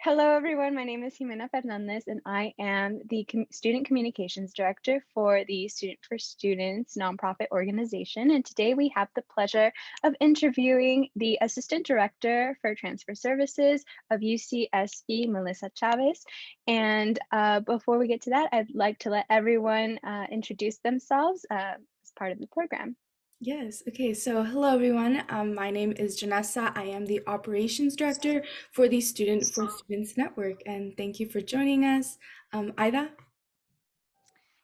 Hello, everyone. My name is Jimena Fernandez, and I am the Student Communications Director for the Student for Students nonprofit organization. And today we have the pleasure of interviewing the Assistant Director for Transfer Services of UCSB, Melissa Chavez. And before we get to that, I'd like to let everyone introduce themselves as part of the program. Yes. Okay. So, hello everyone. My name is Janessa. I am the Operations Director for the Student for Students Network, and thank you for joining us. Ida.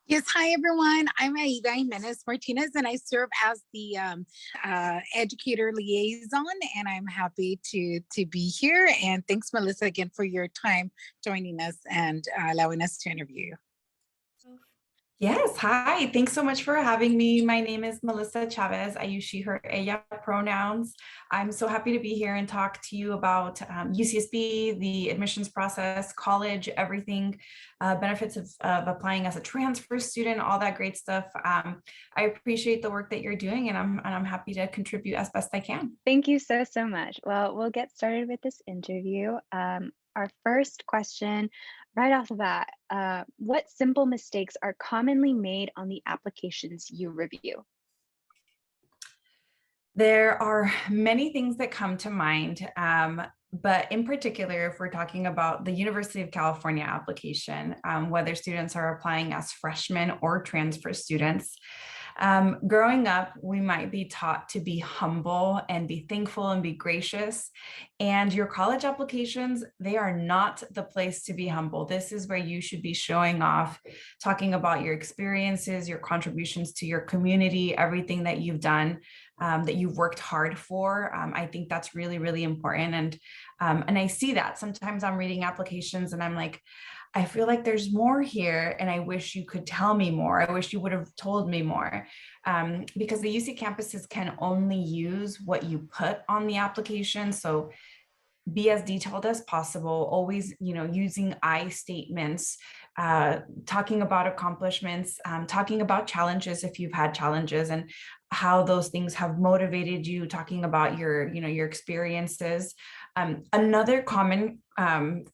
Yes, hi everyone. I'm Aida Jimenez Martinez, and I serve as the educator liaison. And I'm happy to be here. And thanks, Melissa, again for your time joining us and allowing us to interview you. Yes, hi. Thanks so much for having me. My name is Melissa Chavez. I use she, her, ella pronouns. I'm so happy to be here and talk to you about UCSB, the admissions process, college, everything, benefits of applying as a transfer student, all that great stuff. I appreciate the work that you're doing, and I'm happy to contribute as best I can. Thank you so much. Well, we'll get started with this interview. Our first question, right off the bat, what simple mistakes are commonly made on the applications you review? There are many things that come to mind, but in particular, if we're talking about the University of California application, whether students are applying as freshmen or transfer students, growing up, we might be taught to be humble and be thankful and be gracious. And your college applications, they are not the place to be humble. This is where you should be showing off, talking about your experiences, your contributions to your community, everything that you've done, that you've worked hard for. I think that's really, really important. And I see that sometimes I'm reading applications and I'm like, I feel like there's more here, and I wish you could tell me more. I wish you would have told me more, because the UC campuses can only use what you put on the application. So be as detailed as possible, always, using I statements, talking about accomplishments, talking about challenges if you've had challenges and how those things have motivated you, talking about your experiences. Another common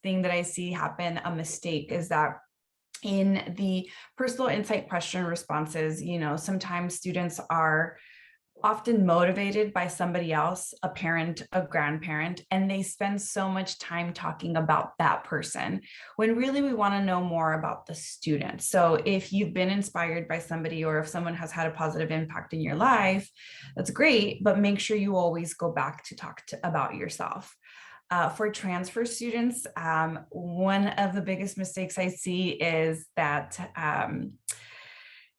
thing that I see happen, a mistake, is that in the personal insight question responses, sometimes students are often motivated by somebody else, a parent, a grandparent, and they spend so much time talking about that person when really we want to know more about the student. So if you've been inspired by somebody, or if someone has had a positive impact in your life, that's great, but make sure you always go back to talk about yourself. For transfer students, one of the biggest mistakes I see is that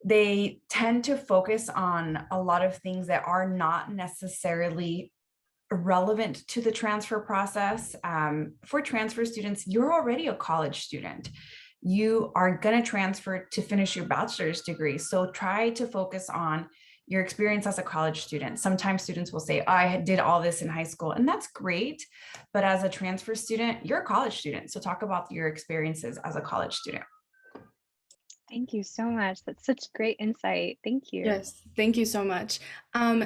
they tend to focus on a lot of things that are not necessarily relevant to the transfer process. For transfer students, you're already a college student. You are going to transfer to finish your bachelor's degree. So try to focus on your experience as a college student. Sometimes students will say, I did all this in high school, and that's great. But as a transfer student, you're a college student. So talk about your experiences as a college student. Thank you so much. That's such great insight. Thank you. Yes, thank you so much.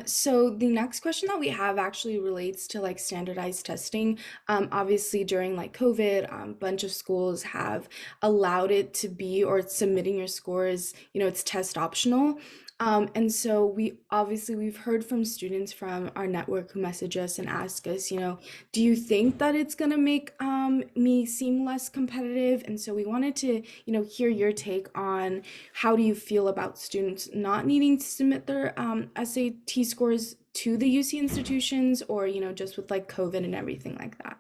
So the next question that we have actually relates to like standardized testing. Obviously during like COVID, a bunch of schools have allowed it to be, or submitting your scores, it's test optional. And so we've heard from students from our network who message us and ask us, do you think that it's gonna make me seem less competitive? And so we wanted to, hear your take on how do you feel about students not needing to submit their SAT scores to the UC institutions, or, just with like COVID and everything like that?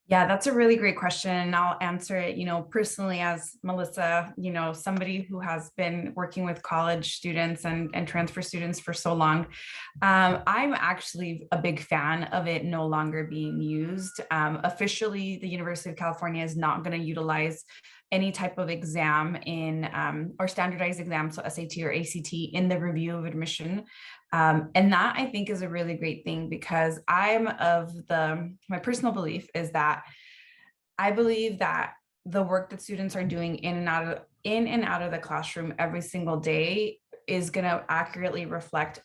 Yeah, that's a really great question. And I'll answer it, personally as Melissa, somebody who has been working with college students and transfer students for so long. I'm actually a big fan of it no longer being used. Officially, the University of California is not going to utilize any type of exam or standardized exam, so SAT or ACT, in the review of admission. And that, I think, is a really great thing, because my personal belief is that I believe that the work that students are doing in and out of the classroom every single day is going to accurately reflect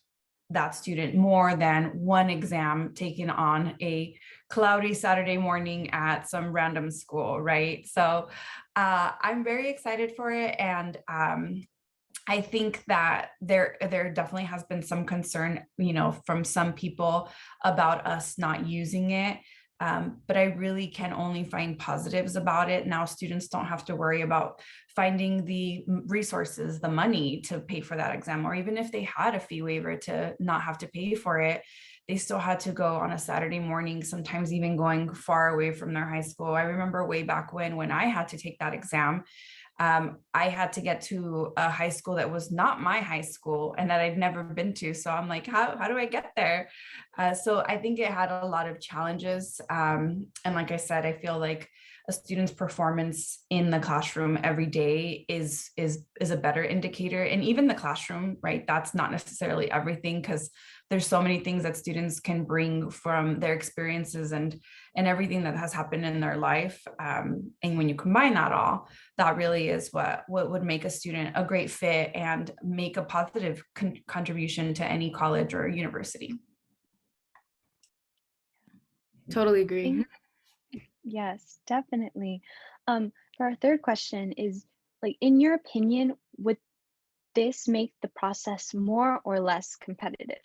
that student more than one exam taken on a cloudy Saturday morning at some random school, right? So I'm very excited for it. And I think that there definitely has been some concern, from some people about us not using it. But I really can only find positives about it. Now students don't have to worry about finding the resources, the money to pay for that exam, or even if they had a fee waiver to not have to pay for it, they still had to go on a Saturday morning, sometimes even going far away from their high school. I remember way back when I had to take that exam, I had to get to a high school that was not my high school and that I'd never been to. So I'm like, how do I get there? So I think it had a lot of challenges. And like I said, I feel like a student's performance in the classroom every day is a better indicator. And even the classroom, right? That's not necessarily everything, because there's so many things that students can bring from their experiences and everything that has happened in their life. And when you combine that all, that really is what would make a student a great fit and make a positive contribution to any college or university. Totally agree. Yes, definitely. For our third question is, like, in your opinion, would this make the process more or less competitive?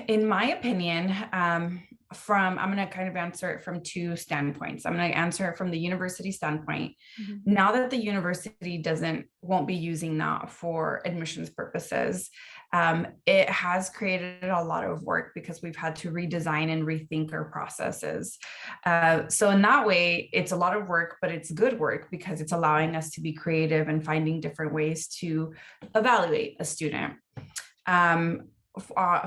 In my opinion, I'm going to kind of answer it from two standpoints. I'm going to answer it from the university standpoint. Mhm. Now that the university won't be using that for admissions purposes, it has created a lot of work because we've had to redesign and rethink our processes. So in that way, it's a lot of work, but it's good work because it's allowing us to be creative and finding different ways to evaluate a student.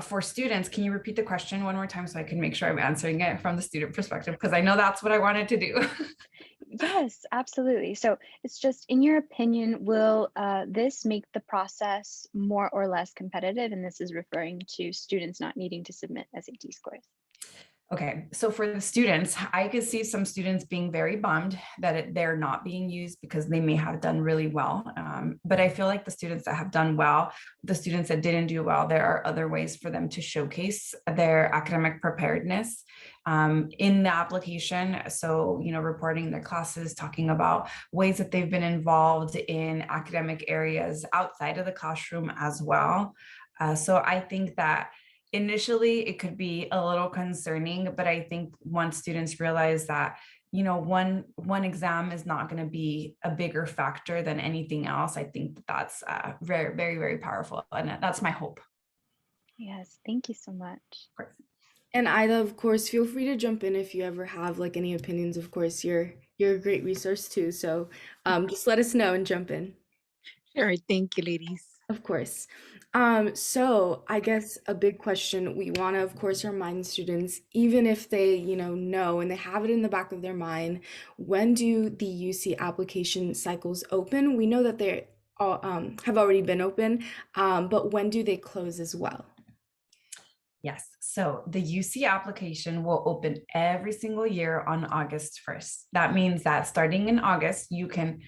For students, can you repeat the question one more time so I can make sure I'm answering it from the student perspective? Because I know that's what I wanted to do. Yes, absolutely. So it's just, in your opinion, will this make the process more or less competitive? And this is referring to students not needing to submit SAT scores. Okay, so for the students, I could see some students being very bummed that they're not being used because they may have done really well. But I feel like the students that have done well, the students that didn't do well, there are other ways for them to showcase their academic preparedness in the application. So, reporting their classes, talking about ways that they've been involved in academic areas outside of the classroom as well. So I think that initially it could be a little concerning, but I think once students realize that, one exam is not going to be a bigger factor than anything else, I think that's very, very, very powerful. And that's my hope. Yes, thank you so much. Of course. And Ida, of course, feel free to jump in if you ever have like any opinions. Of course, you're a great resource too. So just let us know and jump in. Sure. Thank you, ladies. Of course. So I guess a big question we want to, of course, remind students, even if they, know and they have it in the back of their mind, when do the UC application cycles open? We know that they all, have already been open, but when do they close as well? Yes. So the UC application will open every single year on August 1st. That means that starting in August, you can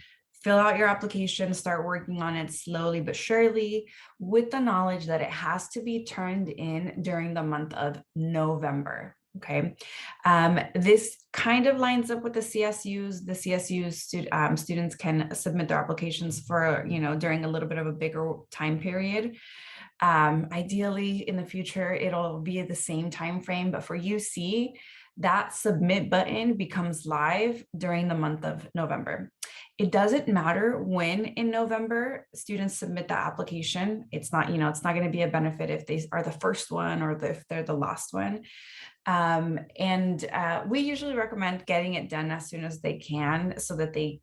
fill out your application, start working on it slowly but surely, with the knowledge that it has to be turned in during the month of November. Okay. This kind of lines up with the CSUs. The CSUs students can submit their applications for, during a little bit of a bigger time period. Ideally in the future, it'll be the same time frame, but for UC, that submit button becomes live during the month of November. It doesn't matter when in November students submit the application. It's not going to be a benefit if they are the first one or if they're the last one. And we usually recommend getting it done as soon as they can so that they,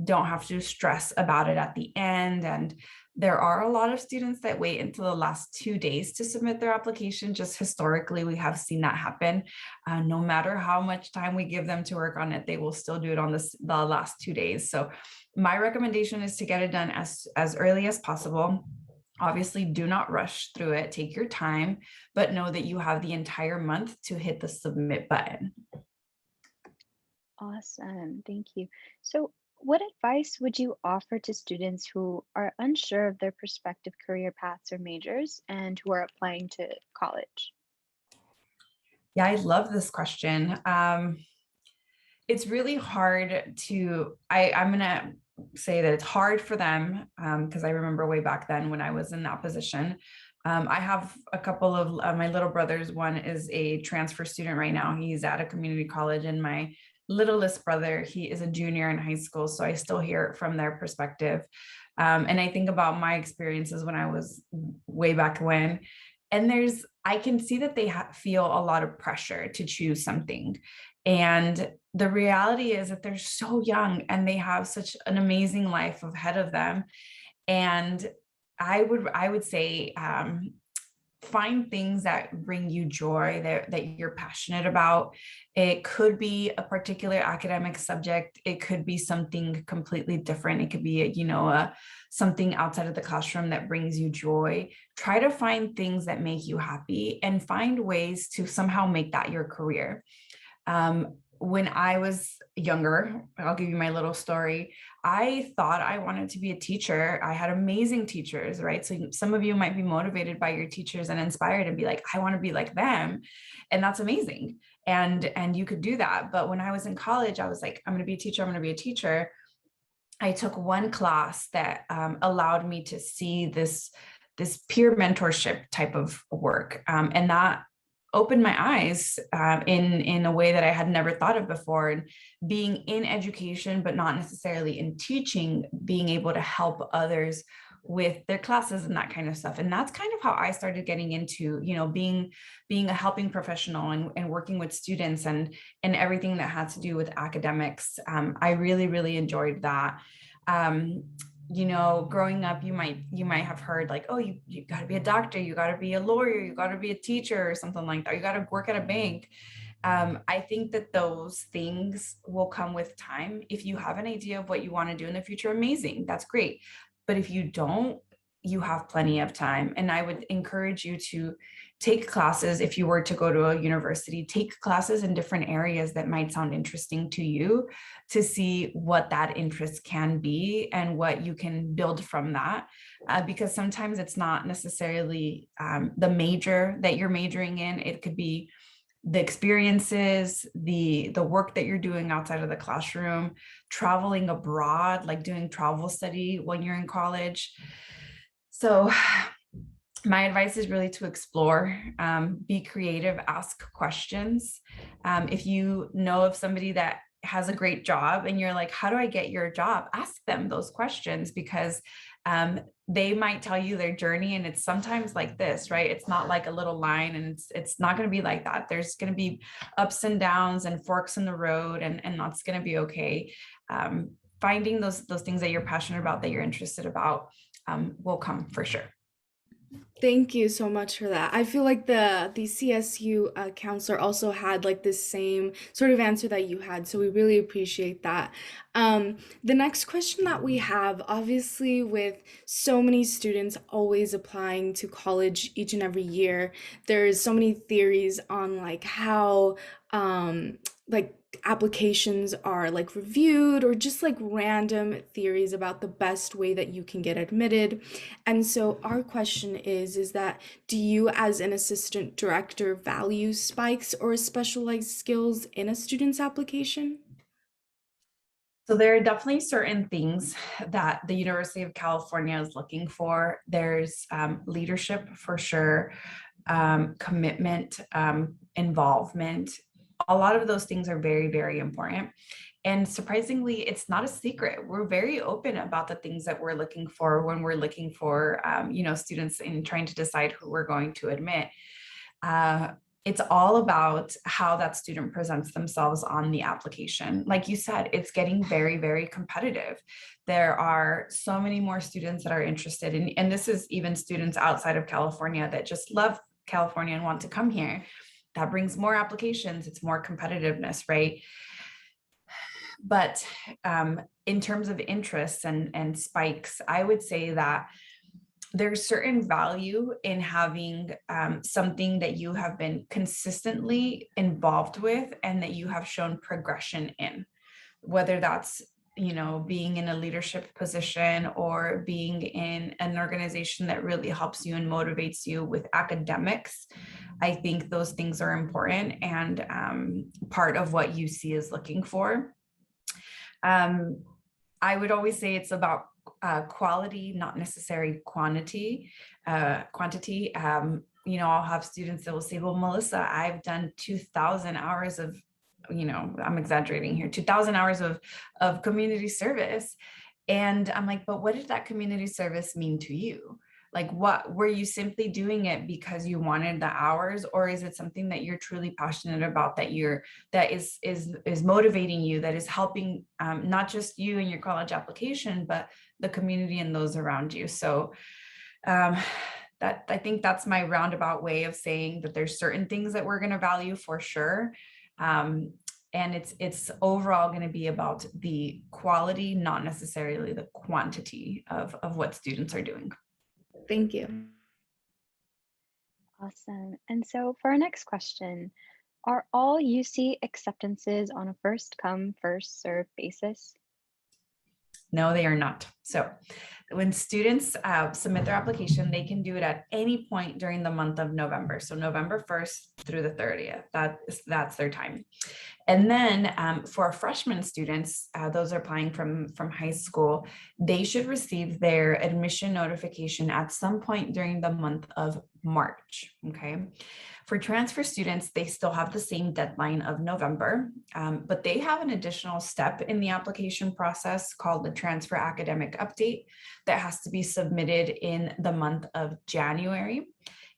don't have to stress about it at the end. And there are a lot of students that wait until the last 2 days to submit their application. Just historically, we have seen that happen. No matter how much time we give them to work on it, they will still do it on the last 2 days. So my recommendation is to get it done as early as possible. Obviously, do not rush through it. Take your time, but know that you have the entire month to hit the submit button. Awesome. Thank you. So What advice would you offer to students who are unsure of their prospective career paths or majors and who are applying to college? Yeah, I love this question. It's really hard I'm gonna say that it's hard for them, because I remember way back then when I was in that position. I have a couple of my little brothers. One is a transfer student right now. He's at a community college, and my littlest brother, he is a junior in high school. So I still hear it from their perspective. And I think about my experiences when I was way back when, and I can see that they feel a lot of pressure to choose something. And the reality is that they're so young and they have such an amazing life ahead of them. And I would say, find things that bring you joy, that you're passionate about. It could be a particular academic subject. It could be something completely different. It could be something outside of the classroom that brings you joy. Try to find things that make you happy and find ways to somehow make that your career. When I was younger, I'll give you my little story. I thought I wanted to be a teacher. I had amazing teachers, right? So some of you might be motivated by your teachers and inspired and be like, I want to be like them. And that's amazing. And you could do that. But when I was in college, I was like, I'm going to be a teacher. I'm going to be a teacher. I took one class that allowed me to see this peer mentorship type of work. And that opened my eyes in a way that I had never thought of before. And being in education, but not necessarily in teaching, being able to help others with their classes and that kind of stuff. And that's kind of how I started getting into, being a helping professional and working with students and everything that had to do with academics. I really, really enjoyed that. Growing up, you might have heard like, oh, you got to be a doctor, you got to be a lawyer, you got to be a teacher or something like that, you got to work at a bank. I think that those things will come with time. If you have an idea of what you want to do in the future, amazing, that's great. But if you don't, you have plenty of time. And I would encourage you to take classes. If you were to go to a university, take classes in different areas that might sound interesting to you, to see what that interest can be and what you can build from that. Because sometimes it's not necessarily the major that you're majoring in. It could be the experiences, the work that you're doing outside of the classroom, traveling abroad, like doing travel study when you're in college. So my advice is really to explore, be creative, ask questions. If you know of somebody that has a great job and you're like, how do I get your job? Ask them those questions, because they might tell you their journey, and it's sometimes like this, right? It's not like a little line, and it's not going to be like that. There's going to be ups and downs and forks in the road, and that's going to be okay. Finding those things that you're passionate about, that you're interested about, will come for sure. Thank you so much for that. I feel like the CSU counselor also had like this same sort of answer that you had, so we really appreciate that. The next question that we have, obviously, with so many students always applying to college each and every year, there's so many theories on like how like applications are like reviewed, or just like random theories about the best way that you can get admitted. And so our question is that do you as an assistant director value spikes or specialized skills in a student's application? So there are definitely certain things that the University of California is looking for. There's leadership for sure, commitment, involvement. A lot of those things are very, very important. And surprisingly, it's not a secret. We're very open about the things that we're looking for when we're looking for, students in trying to decide who we're going to admit. It's all about how that student presents themselves on the application. Like you said, it's getting very, very competitive. There are so many more students that are interested in, and this is even students outside of California that just love California and want to come here. That brings more applications. It's more competitiveness, right? But in terms of interests and spikes, I would say that there's certain value in having something that you have been consistently involved with and that you have shown progression in, whether that's being in a leadership position or being in an organization that really helps you and motivates you with academics. I think those things are important and part of what UC is looking for. I would always say it's about quality, not necessarily quantity. I'll have students that will say, well, Melissa, I've done 2,000 hours of, I'm exaggerating here, 2,000 hours of community service. And I'm like, but what did that community service mean to you? Like, what were you simply doing it because you wanted the hours, or is it something that you're truly passionate about, that is motivating you, that is helping not just you in your college application, but the community and those around you? So that, I think that's my roundabout way of saying that there's certain things that we're going to value for sure. And it's overall going to be about the quality, not necessarily the quantity of what students are doing. Thank you. Awesome. And so for our next question, are all UC acceptances on a first come, first served basis? No, they are not. So when students submit their application, they can do it at any point during the month of November. So November 1st through the 30th, that's their time. And then for freshman students, those are applying from high school, they should receive their admission notification at some point during the month of March, okay? For transfer students, they still have the same deadline of November, but they have an additional step in the application process called the transfer academic update that has to be submitted in the month of January.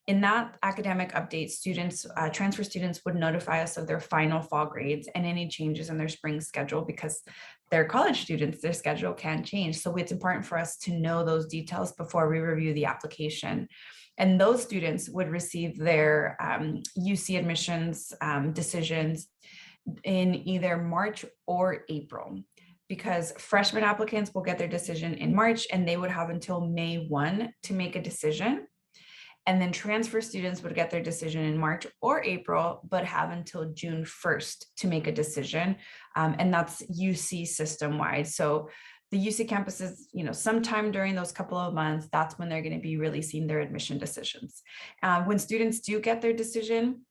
In that academic update, transfer students would notify us of their final fall grades and any changes in their spring schedule, because they're college students, their schedule can change. So it's important for us to know those details before we review the application. And those students would receive their UC admissions decisions in either March or April, because freshman applicants will get their decision in March and they would have until May 1 to make a decision. And then transfer students would get their decision in March or April, but have until June 1st to make a decision. And that's UC system-wide. So the UC campuses, sometime during those couple of months, that's when they're going to be releasing their admission decisions. When students do get their decision,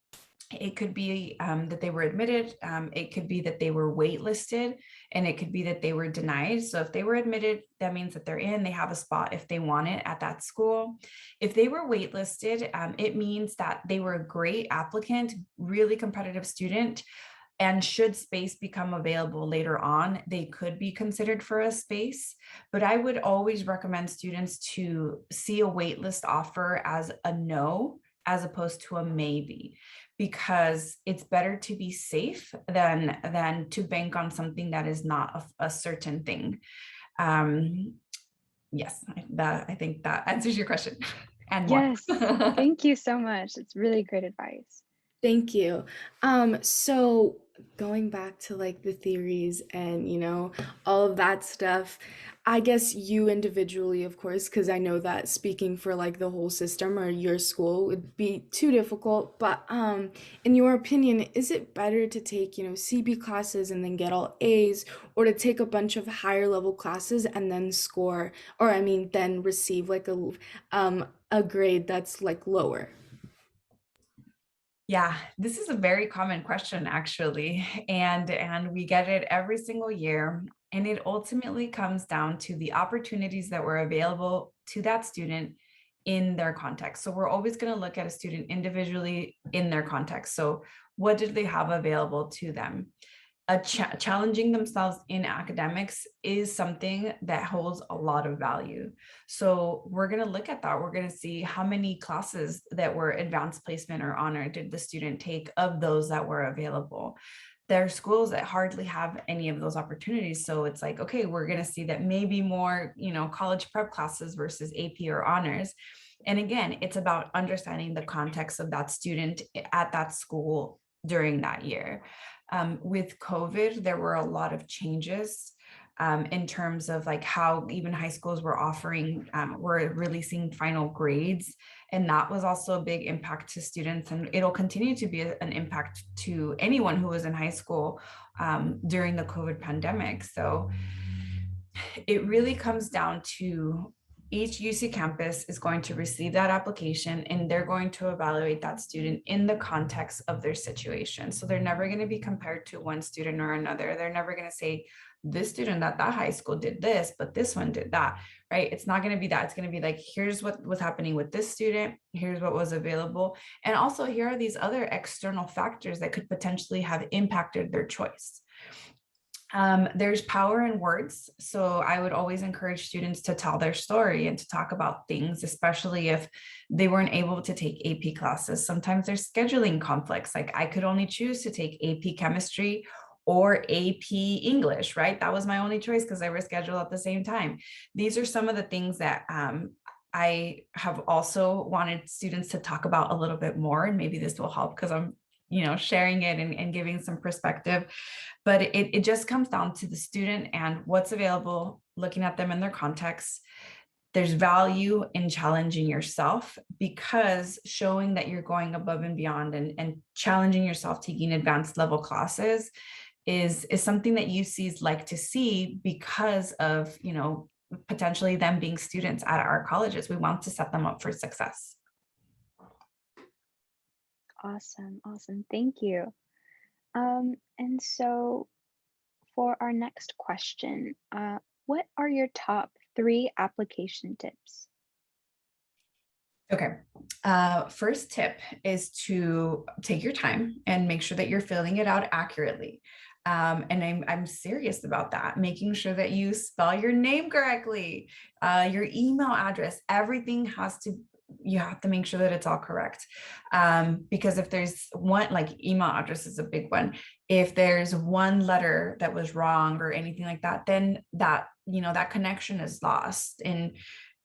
it could be that they were admitted, it could be that they were waitlisted, and it could be that they were denied. So if they were admitted, that means that they're in, they have a spot if they want it at that school. If they were waitlisted, it means that they were a great applicant, really competitive student, and should space become available later on, they could be considered for a space. But I would always recommend students to see a waitlist offer as a no, as opposed to a maybe, because it's better to be safe than to bank on something that is not a certain thing. Yes, I think that answers your question and more. Yes, thank you so much. It's really great advice. Thank you. So going back to like the theories and, all of that stuff, I guess you individually, of course, because I know that speaking for like the whole system or your school would be too difficult. But in your opinion, is it better to take, CB classes and then get all A's, or to take a bunch of higher level classes and then score, or then receive like a grade that's like lower? Yeah, this is a very common question, actually, and we get it every single year. And it ultimately comes down to the opportunities that were available to that student in their context. So we're always going to look at a student individually in their context. So what did they have available to them? Challenging themselves in academics is something that holds a lot of value. So we're going to look at that. We're going to see how many classes that were advanced placement or honor did the student take of those that were available. There are schools that hardly have any of those opportunities. So it's like, okay, we're going to see that maybe more, college prep classes versus AP or honors. And again, it's about understanding the context of that student at that school during that year. With COVID, there were a lot of changes in terms of like how even high schools were were releasing final grades. And that was also a big impact to students. And it'll continue to be an impact to anyone who was in high school during the COVID pandemic. So it really comes down to each UC campus is going to receive that application and they're going to evaluate that student in the context of their situation. So they're never going to be compared to one student or another. They're never going to say, this student at that high school did this, but this one did that, right? It's not going to be that. It's going to be like, here's what was happening with this student. Here's what was available. And also here are these other external factors that could potentially have impacted their choice. There's power in words. So I would always encourage students to tell their story and to talk about things, especially if they weren't able to take AP classes. Sometimes there's scheduling conflicts. Like I could only choose to take AP chemistry or AP English, right? That was my only choice because they were scheduled at the same time. These are some of the things that I have also wanted students to talk about a little bit more. And maybe this will help because I'm sharing it and giving some perspective. But it just comes down to the student and what's available, looking at them in their context. There's value in challenging yourself, because showing that you're going above and beyond and challenging yourself, taking advanced level classes is something that UCs like to see because of, potentially them being students at our colleges. We want to set them up for success. Awesome. Thank you. And so for our next question, what are your top 3 application tips? Okay. First tip is to take your time and make sure that you're filling it out accurately. And I'm serious about that, making sure that you spell your name correctly, your email address, everything you have to make sure that it's all correct. Because if there's one, like email address is a big one. If there's one letter that was wrong or anything like that, then that connection is lost in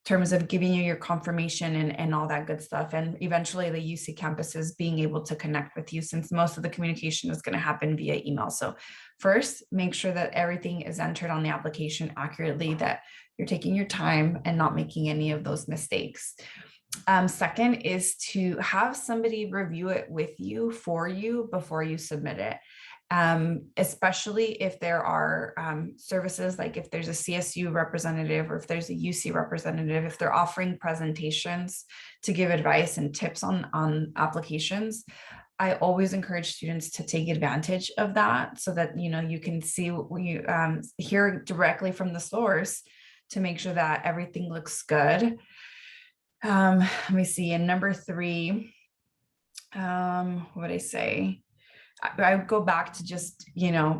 terms of giving you your confirmation and all that good stuff. And eventually the UC campuses being able to connect with you, since most of the communication is going to happen via email. So first, make sure that everything is entered on the application accurately, that you're taking your time and not making any of those mistakes. Second is to have somebody review it with you, for you, before you submit it. Especially if there are services, like if there's a CSU representative or if there's a UC representative, if they're offering presentations to give advice and tips on applications, I always encourage students to take advantage of that so that, you can see, hear directly from the source to make sure that everything looks good. Let me see. And number 3, what would I say? I would go back to just,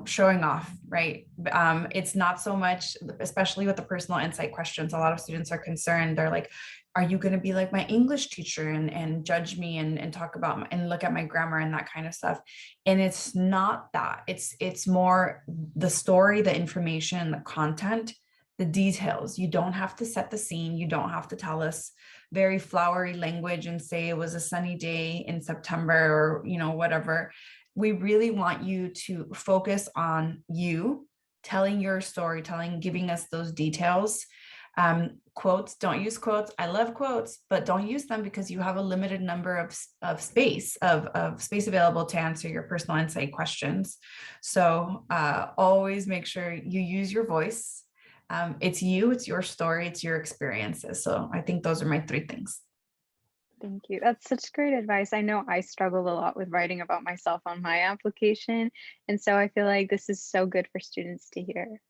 showing off, right? It's not so much, especially with the personal insight questions, a lot of students are concerned. They're like, are you going to be like my English teacher and judge me and talk about and look at my grammar and that kind of stuff? And it's not that. It's more the story, the information, the content, the details. You don't have to set the scene. You don't have to tell us very flowery language and say it was a sunny day in September or, whatever. We really want you to focus on you telling your story, giving us those details. Quotes, don't use quotes. I love quotes, but don't use them because you have a limited number of space available to answer your personal insight questions. So always make sure you use your voice. It's you, it's your story, it's your experiences. So I think those are my 3 things. Thank you. That's such great advice. I know I struggled a lot with writing about myself on my application. And so I feel like this is so good for students to hear.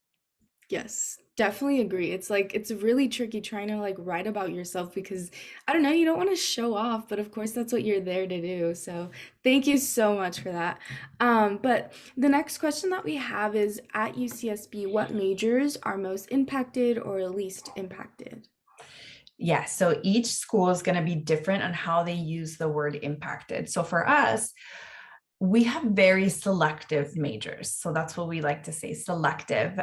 Yes, definitely agree. It's really tricky trying to write about yourself because I don't know, you don't want to show off, but of course that's what you're there to do. So thank you so much for that. But the next question that we have is, at UCSB, what majors are most impacted or least impacted? Yeah, so each school is going to be different on how they use the word impacted. So for us, we have very selective majors. So that's what we like to say, selective.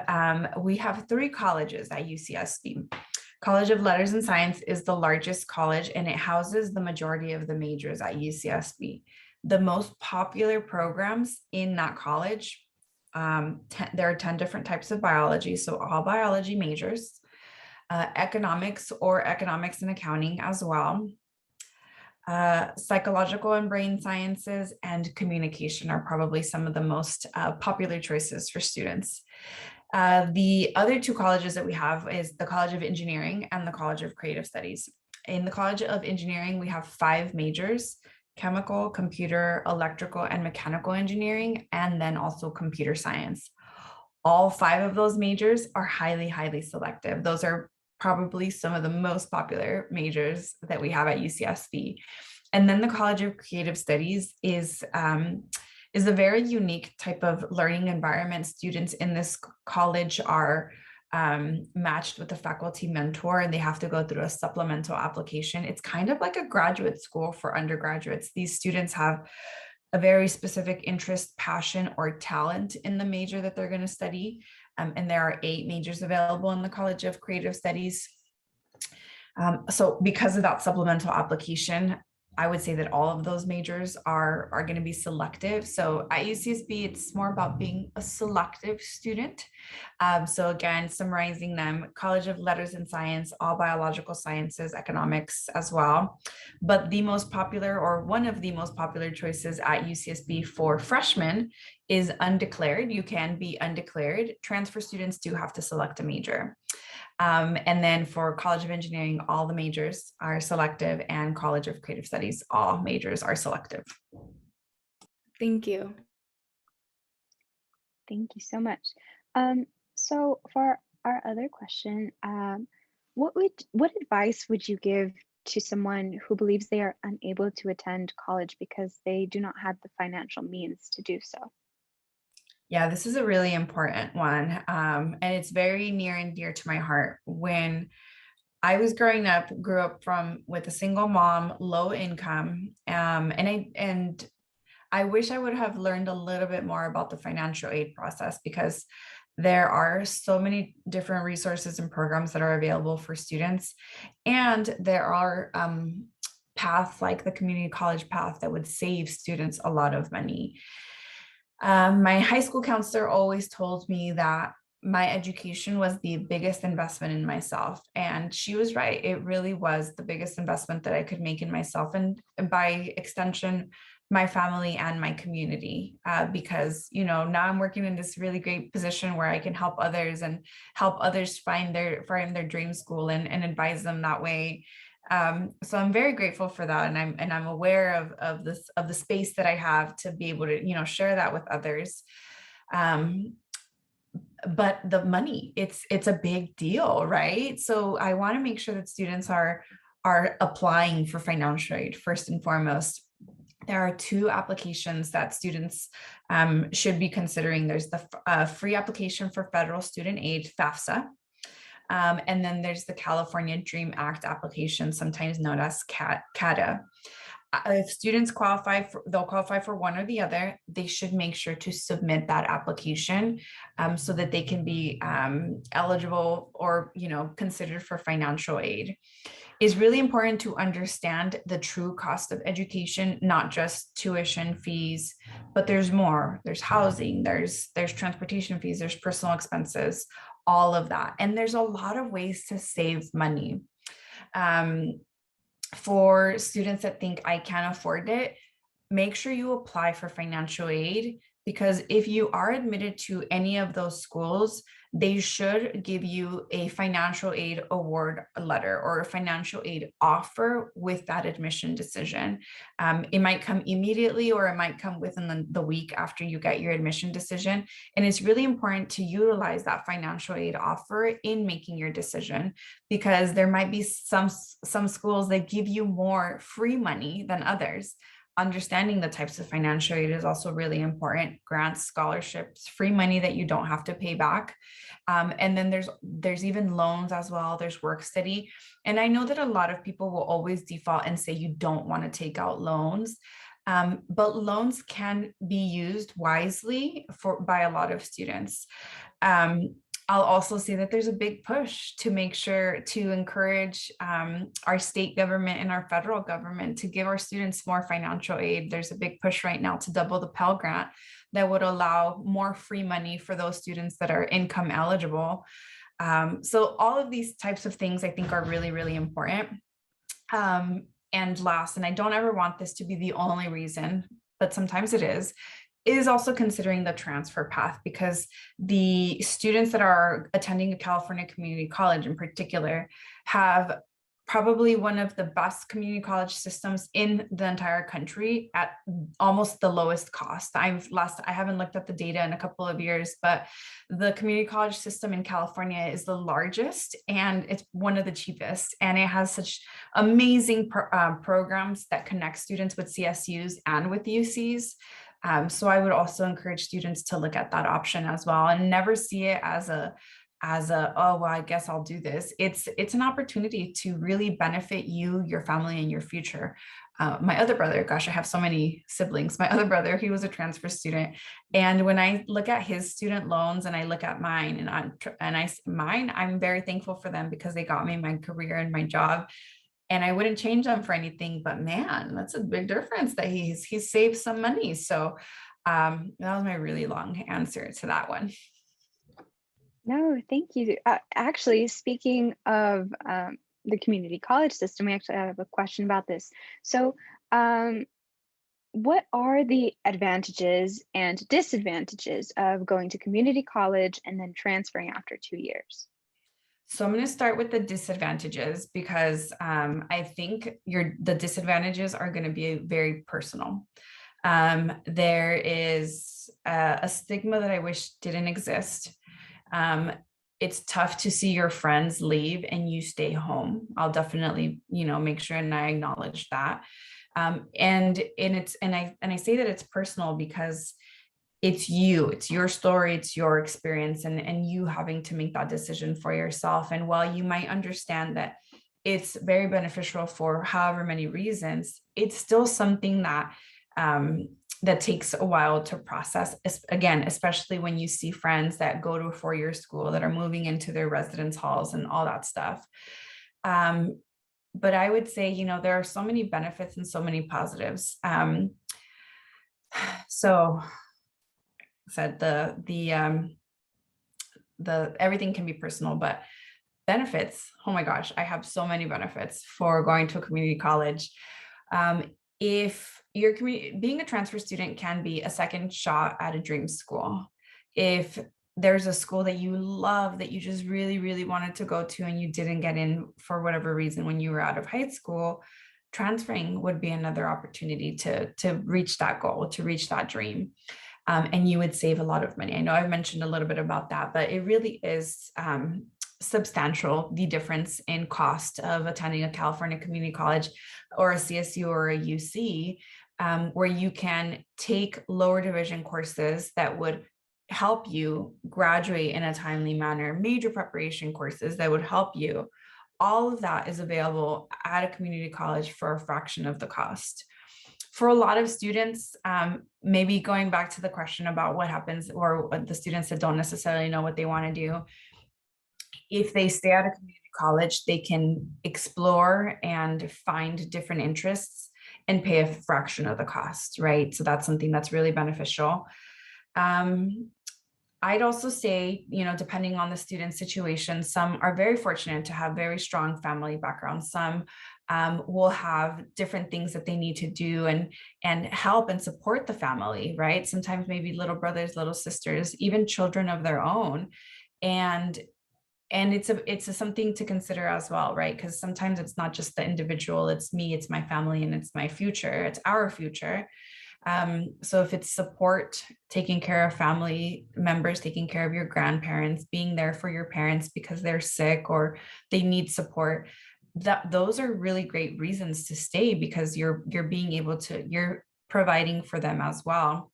We have 3 colleges at UCSB. College of Letters and Science is the largest college, and it houses the majority of the majors at UCSB. The most popular programs in that college there are 10 different types of biology, so all biology majors, economics or economics and accounting as well. Psychological and brain sciences and communication are probably some of the most popular choices for students. The other two colleges that we have is the College of Engineering and the College of Creative Studies. In the College of Engineering, we have 5 majors: chemical, computer, electrical, and mechanical engineering, and then also computer science. All 5 of those majors are highly, highly selective. Those are probably some of the most popular majors that we have at UCSB. And then the College of Creative Studies is a very unique type of learning environment. Students in this college are matched with a faculty mentor, and they have to go through a supplemental application. It's kind of like a graduate school for undergraduates. These students have a very specific interest, passion, or talent in the major that they're going to study. And there are 8 majors available in the College of Creative Studies. So because of that supplemental application, I would say that all of those majors are going to be selective. So at UCSB, it's more about being a selective student. So again, summarizing them: College of Letters and Science, all biological sciences, economics as well. But the most popular, or one of the most popular choices at UCSB for freshmen is undeclared. You can be undeclared. Transfer students do have to select a major. And then for College of Engineering, all the majors are selective, and College of Creative Studies, all majors are selective. Thank you. Thank you so much. So for our other question, what advice would you give to someone who believes they are unable to attend college because they do not have the financial means to do so? Yeah, this is a really important one. And it's very near and dear to my heart. When I was growing up, grew up with a single mom, low income, and I wish I would have learned a little bit more about the financial aid process, because there are so many different resources and programs that are available for students, and there are paths like the community college path that would save students a lot of money. My high school counselor always told me that my education was the biggest investment in myself. And she was right. It really was the biggest investment that I could make in myself, and by extension, my family and my community. Because, now I'm working in this really great position where I can help others and help others find their dream school and advise them that way. So I'm very grateful for that, and I'm aware of the space that I have to be able to share that with others. But the money, it's a big deal, right? So I want to make sure that students are applying for financial aid first and foremost. There are 2 applications that students should be considering. There's the free application for federal student aid, FAFSA. And then there's the California Dream Act application, sometimes known as CADA. If students they'll qualify for one or the other. They should make sure to submit that application so that they can be eligible or considered for financial aid. It's really important to understand the true cost of education, not just tuition fees, but there's more. There's housing, there's transportation fees, there's personal expenses, all of that. And there's a lot of ways to save money. For students that think I can't afford it, make sure you apply for financial aid, because if you are admitted to any of those schools, they should give you a financial aid award letter or a financial aid offer with that admission decision. It might come immediately, or it might come within the week after you get your admission decision. And it's really important to utilize that financial aid offer in making your decision, because there might be some schools that give you more free money than others. Understanding the types of financial aid is also really important. Grants, scholarships, free money that you don't have to pay back. And then there's even loans as well. There's work study. And I know that a lot of people will always default and say you don't want to take out loans. But loans can be used wisely by a lot of students. I'll also say that there's a big push to make sure to encourage our state government and our federal government to give our students more financial aid. There's a big push right now to double the Pell Grant that would allow more free money for those students that are income eligible. So all of these types of things I think are really, really important. And last, and I don't ever want this to be the only reason, but sometimes it is also considering the transfer path, because the students that are attending a California community college in particular have probably one of the best community college systems in the entire country at almost the lowest cost. I haven't looked at the data in a couple of years, but the community college system in California is the largest and it's one of the cheapest. And it has such amazing programs that connect students with CSUs and with UCs. So I would also encourage students to look at that option as well, and never see it as a oh well, I guess I'll do this. It's an opportunity to really benefit you, your family, and your future. My other brother, gosh, I have so many siblings. My other brother, he was a transfer student, and when I look at his student loans and I look at mine, I'm very thankful for them because they got me my career and my job. And I wouldn't change them for anything, but man, that's a big difference that he's saved some money. So that was my really long answer to that one. No, thank you. Actually, speaking of the community college system, we actually have a question about this. So, what are the advantages and disadvantages of going to community college and then transferring after 2 years? So I'm going to start with the disadvantages because I think the disadvantages are going to be very personal. There is a stigma that I wish didn't exist. It's tough to see your friends leave and you stay home. I'll definitely, make sure and I acknowledge that. And I say that it's personal because it's your story, it's your experience, and you having to make that decision for yourself. And while you might understand that it's very beneficial for however many reasons, it's still something that that takes a while to process. Again, especially when you see friends that go to a 4-year school that are moving into their residence halls and all that stuff. But I would say, there are so many benefits and so many positives. So said the everything can be personal, but benefits, oh my gosh, I have so many benefits for going to a community college. If your being a transfer student can be a second shot at a dream school. If there's a school that you love that you just really, really wanted to go to and you didn't get in for whatever reason when you were out of high school, transferring would be another opportunity to reach that goal, to reach that dream. And you would save a lot of money. I know I've mentioned a little bit about that, but it really is substantial, the difference in cost of attending a California community college or a CSU or a UC, where you can take lower division courses that would help you graduate in a timely manner, major preparation courses that would help you. All of that is available at a community college for a fraction of the cost. For a lot of students, maybe going back to the question about what happens, or the students that don't necessarily know what they want to do, if they stay at a community college, they can explore and find different interests and pay a fraction of the cost, right? So that's something that's really beneficial. I'd also say, depending on the student situation, some are very fortunate to have very strong family backgrounds. Some will have different things that they need to do and help and support the family, right? Sometimes maybe little brothers, little sisters, even children of their own. And it's something to consider as well, right? Because sometimes it's not just the individual, it's me, it's my family, and it's my future, it's our future. So if it's support, taking care of family members, taking care of your grandparents, being there for your parents because they're sick or they need support, those are really great reasons to stay, because you're you're providing for them as well.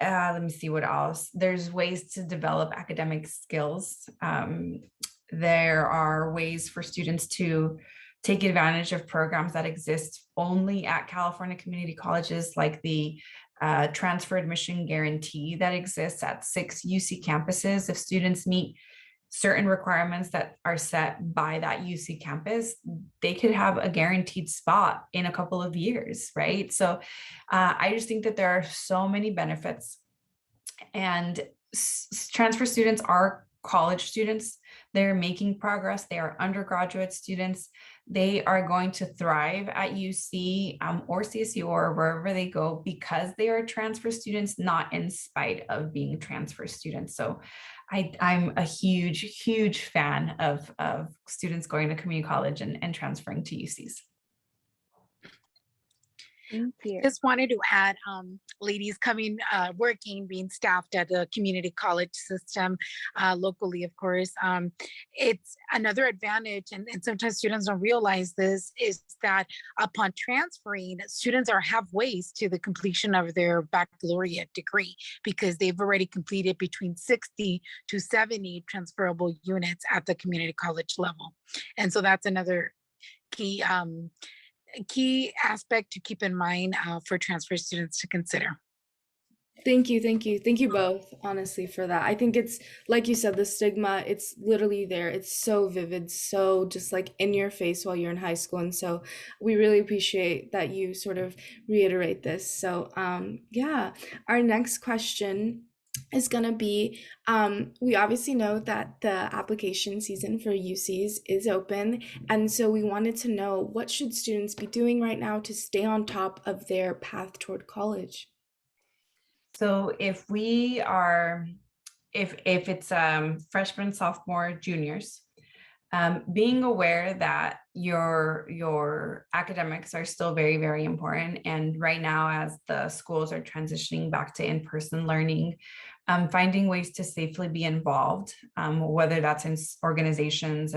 Let me see what else. There's ways to develop academic skills. There are ways for students to take advantage of programs that exist only at California community colleges, like the transfer admission guarantee that exists at 6 UC campuses. If students meet certain requirements that are set by that UC campus, they could have a guaranteed spot in a couple of years, right? So I just think that there are so many benefits, and transfer students are college students. They're making progress. They are undergraduate students. They are going to thrive at UC or CSU or wherever they go because they are transfer students, not in spite of being transfer students. So I'm a huge fan of students going to community college and transferring to UCs. Thank you. Just wanted to add, ladies coming, working, being staffed at the community college system locally, of course. It's another advantage, and sometimes students don't realize this, is that upon transferring, students are halfway to the completion of their baccalaureate degree because they've already completed between 60 to 70 transferable units at the community college level. And so that's another key aspect to keep in mind for transfer students to consider. Thank you both, honestly, for that. I think it's, like you said, the stigma, it's literally there. It's so vivid, so just like in your face while you're in high school. And so we really appreciate that you sort of reiterate this. So yeah, our next question is going to be, we obviously know that the application season for UCs is open. And so we wanted to know, what should students be doing right now to stay on top of their path toward college? So if it's freshmen, sophomore, juniors, being aware that your academics are still very important. And right now, as the schools are transitioning back to in-person learning, finding ways to safely be involved, whether that's in organizations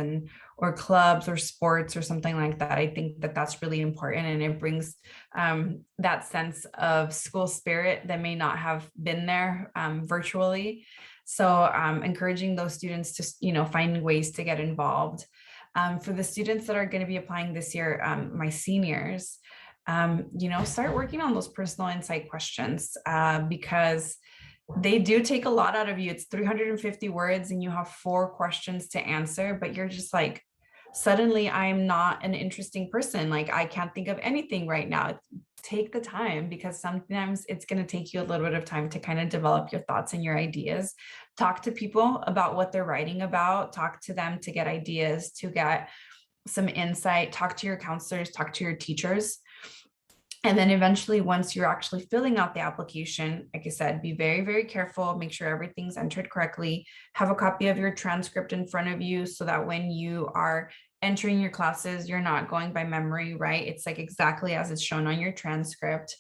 or clubs or sports or something like that. I think that that's really important, and it brings that sense of school spirit that may not have been there virtually. So encouraging those students to, find ways to get involved. For the students that are going to be applying this year, my seniors, start working on those personal insight questions because they do take a lot out of you. It's 350 words and you have 4 questions to answer, but you're just like, suddenly I'm not an interesting person. Like, I can't think of anything right now. Take the time, because sometimes it's going to take you a little bit of time to kind of develop your thoughts and your ideas. Talk to people about what they're writing about. Talk to them to get ideas, to get some insight. Talk to your counselors, talk to your teachers. And then eventually, once you're actually filling out the application, like I said, be very careful, make sure everything's entered correctly, have a copy of your transcript in front of you so that when you are entering your classes, you're not going by memory, right? It's like exactly as it's shown on your transcript.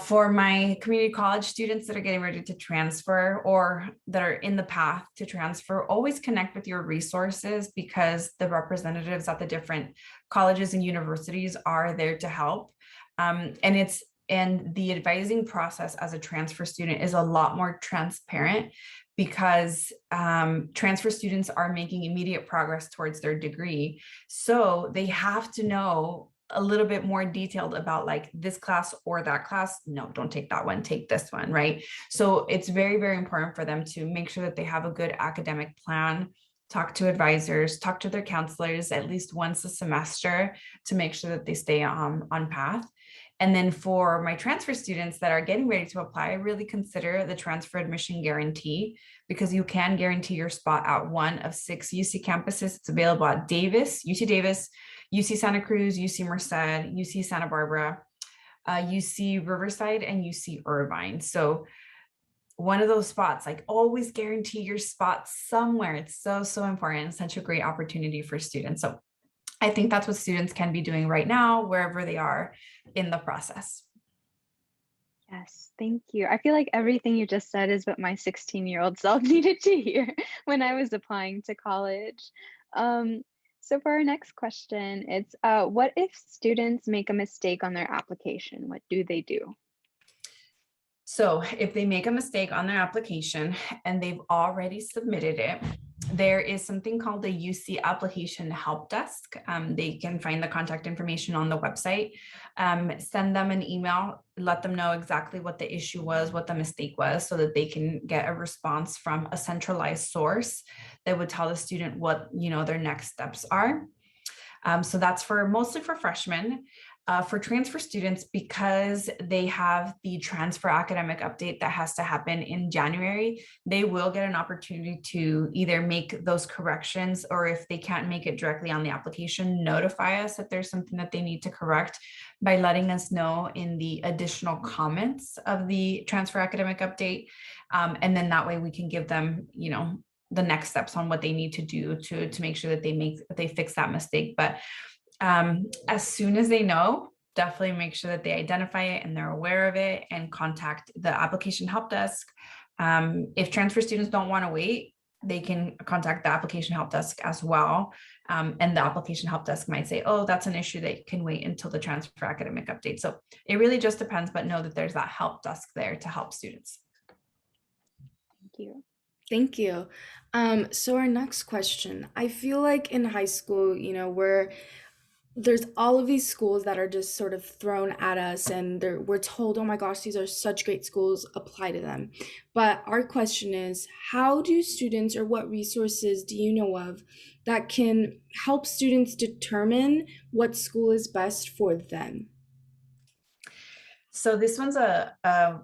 For my community college students that are getting ready to transfer or that are in the path to transfer, always connect with your resources, because the representatives at the different colleges and universities are there to help. And the advising process as a transfer student is a lot more transparent, because transfer students are making immediate progress towards their degree. So they have to know a little bit more detailed about, like, this class or that class. No, don't take that one, take this one, right? So it's very important for them to make sure that they have a good academic plan, talk to advisors, talk to their counselors at least once a semester to make sure that they stay on path. And then for my transfer students that are getting ready to apply, I really consider the transfer admission guarantee, because you can guarantee your spot at one of 6 UC campuses. It's available at Davis, UC Santa Cruz, UC Merced, UC Santa Barbara, UC Riverside, and UC Irvine. So one of those spots, like, always guarantee your spot somewhere. It's so important. It's such a great opportunity for students. So I think that's what students can be doing right now, wherever they are in the process. Yes, thank you. I feel like everything you just said is what my 16-year-old self needed to hear when I was applying to college. So for our next question, it's what if students make a mistake on their application? What do they do? So if they make a mistake on their application and they've already submitted it, there is something called the UC Application Help Desk. They can find the contact information on the website. send them an email, let them know exactly what the issue was, what the mistake was, so that they can get a response from a centralized source that would tell the student what, their next steps are. So that's mostly for freshmen. For transfer students, because they have the transfer academic update that has to happen in January, they will get an opportunity to either make those corrections, or if they can't make it directly on the application, notify us if there's something that they need to correct by letting us know in the additional comments of the transfer academic update. And then that way we can give them, the next steps on what they need to do to make sure that they fix that mistake. But as soon as they know, definitely make sure that they identify it and they're aware of it, and contact the application help desk. If transfer students don't want to wait, they can contact the application help desk as well. And the application help desk might say, oh, that's an issue that can wait until the transfer academic update. So it really just depends, but know that there's that help desk there to help students. Thank you. Thank you. So our next question, I feel like in high school, there's all of these schools that are just sort of thrown at us, and we're told, oh my gosh, these are such great schools, apply to them. But our question is, how do students, or what resources do you know of that can help students determine what school is best for them? So this one's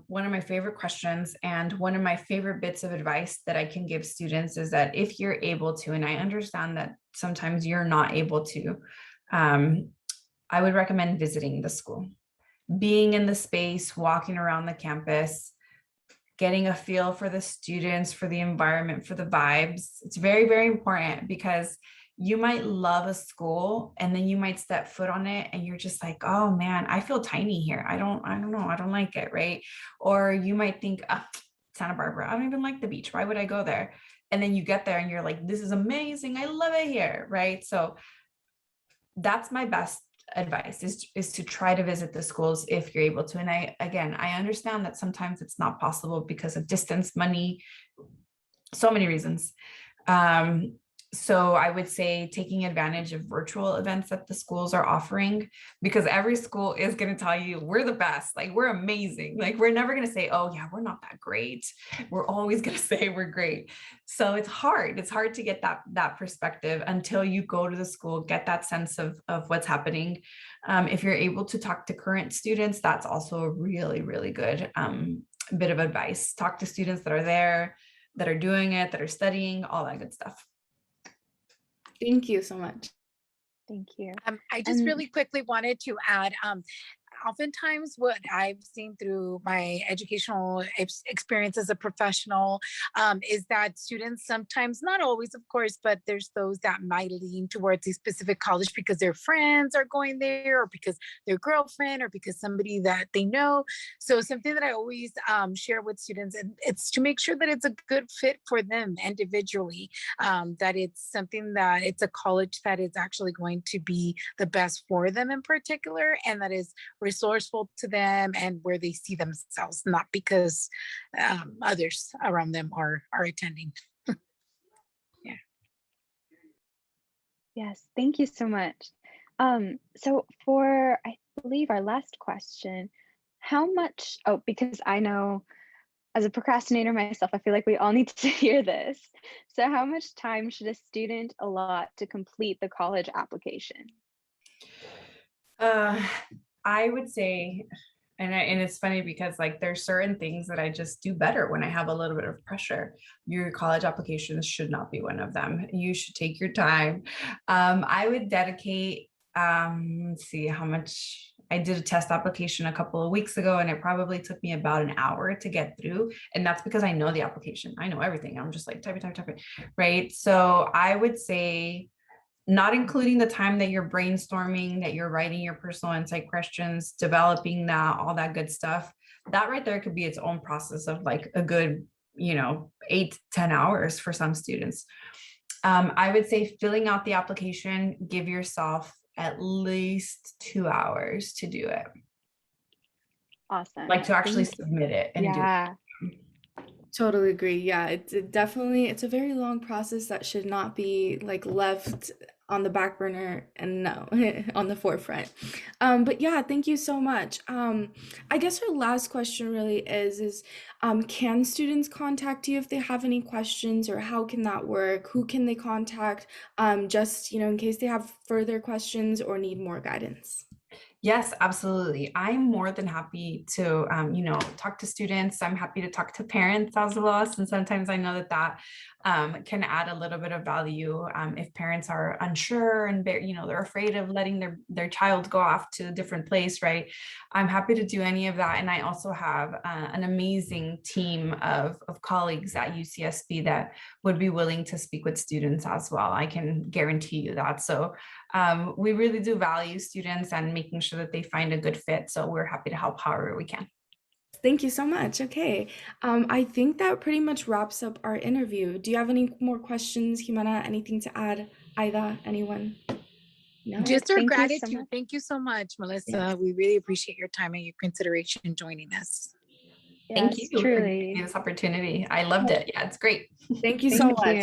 one of my favorite questions, and one of my favorite bits of advice that I can give students is that if you're able to, and I understand that sometimes you're not able to, I would recommend visiting the school, being in the space, walking around the campus, getting a feel for the students, for the environment, for the vibes. It's very, very important, because you might love a school and then you might step foot on it and you're just like, oh man, I feel tiny here. I don't know. I don't like it. Right. Or you might think, Santa Barbara, I don't even like the beach. Why would I go there? And then you get there and you're like, this is amazing. I love it here. Right. So that's my best advice, is to try to visit the schools if you're able to. And I understand that sometimes it's not possible because of distance, money, so many reasons. So I would say taking advantage of virtual events that the schools are offering, because every school is going to tell you we're the best, like we're amazing. Like we're never going to say, oh yeah, we're not that great. We're always going to say we're great. So it's hard to get that perspective until you go to the school, get that sense of what's happening. If you're able to talk to current students, that's also a really, really good bit of advice. Talk to students that are there, that are doing it, that are studying, all that good stuff. Thank you so much. Thank you. I just really quickly wanted to add, oftentimes what I've seen through my educational experience as a professional is that students sometimes, not always of course, but there's those that might lean towards a specific college because their friends are going there, or because their girlfriend, or because somebody that they know. So something that I always share with students, and it's to make sure that it's a good fit for them individually, that it's something that it's a college that is actually going to be the best for them in particular, and that is resourceful to them and where they see themselves, not because others around them are attending. Yeah. Yes, thank you so much. So for, I believe, our last question, how much, because I know as a procrastinator myself, I feel like we all need to hear this. So how much time should a student allot to complete the college application? I would say, and it's funny because like there's certain things that I just do better when I have a little bit of pressure. Your college applications should not be one of them. You should take your time. I would dedicate, let's see how much. I did a test application a couple of weeks ago, and it probably took me about an hour to get through. And that's because I know the application. I know everything. I'm just like typing, right? So I would say, not including the time that you're brainstorming, that you're writing your personal insight questions, developing that, all that good stuff, that right there could be its own process of like a good, 8 to 10 hours for some students. I would say filling out the application, give yourself at least 2 hours to do it. Awesome. Like to actually submit it and do it. Totally agree. Yeah, it's a very long process that should not be like left on the back burner and no, on the forefront. But yeah, thank you so much. I guess our last question really is can students contact you if they have any questions, or how can that work? Who can they contact? Just, in case they have further questions or need more guidance. Yes, absolutely. I'm more than happy to, talk to students. I'm happy to talk to parents as well. And sometimes I know that can add a little bit of value if parents are unsure and they're afraid of letting their child go off to a different place, right? I'm happy to do any of that. And I also have an amazing team of colleagues at UCSB that would be willing to speak with students as well. I can guarantee you that. So we really do value students and making sure that they find a good fit. So we're happy to help however we can. Thank you so much. Okay. I think that pretty much wraps up our interview. Do you have any more questions, Jimena? Anything to add? Aida, anyone? No? Just our Thank you so gratitude. much. Thank you so much, Melissa. Yes. We really appreciate your time and your consideration in joining us. Thank Yes, you for giving truly. me this opportunity. I loved it. Yeah, it's great. Thank you so Thank much. you.